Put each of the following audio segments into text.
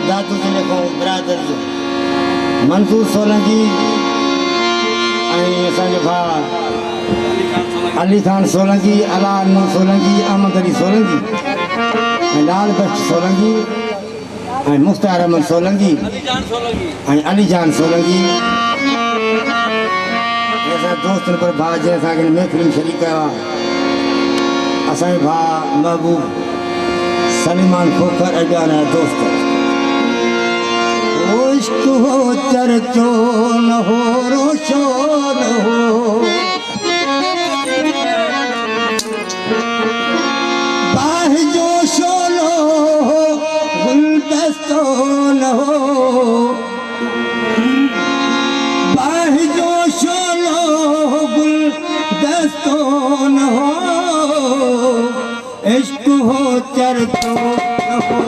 दादू के लिखो ब्रादर जो मंसूर सोलंकी असांजो भाउ अली खान सोलंकी, अला नूर सोलंकी, अहमद अली सोलंकी, लाल बख्श सोलंकी, मुख्तार अहमद सोलंकी, अली जान सोलंकी। ऐसा दोस्तन पर भाउ जैं असांखे महफ़िल में शरीक कयो आहे असांजो भाउ महबूब सलीमान खोखर अॼाणा दोस्त। ओ इश्क हो चर्चो न हो रोशो न हो, बाह जो शोलो हो गुलदस्तो न हो, बाह जो शोलो हो गुलदस्तो न हो, इश्क हो चर्चो न हो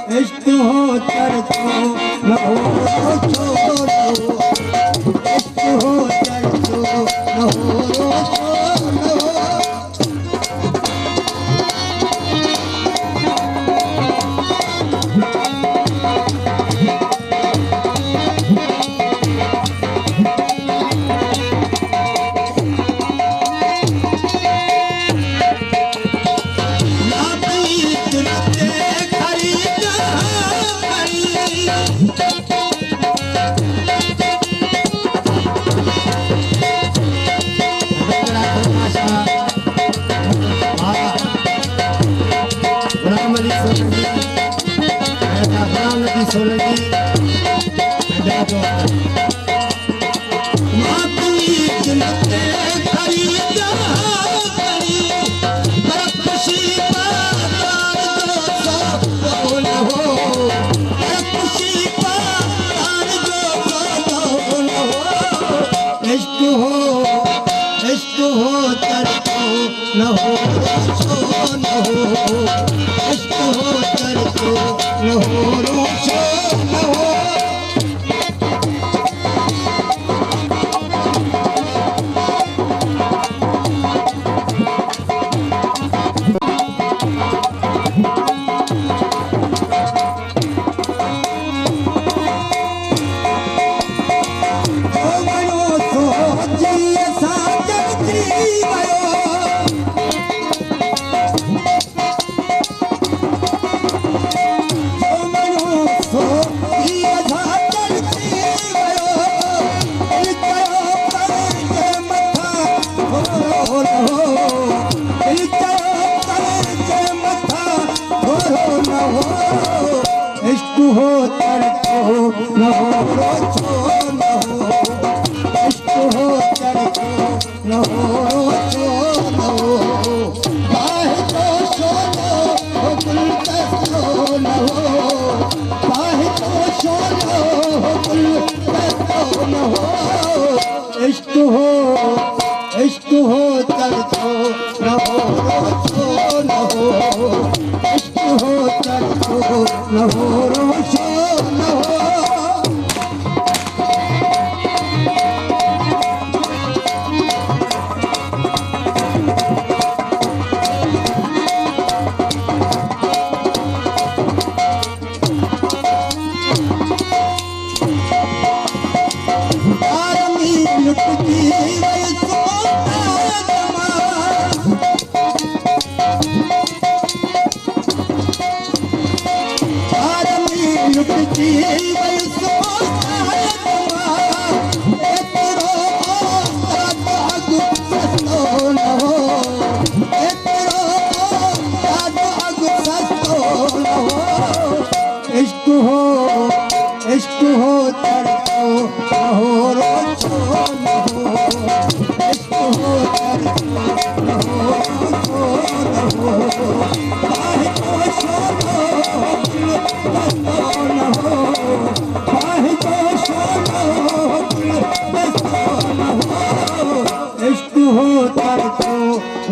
इश्क हो चर्चो न हो रोचो न हो, इश्क हो चर्चो न हो रोचो न हो।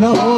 न हो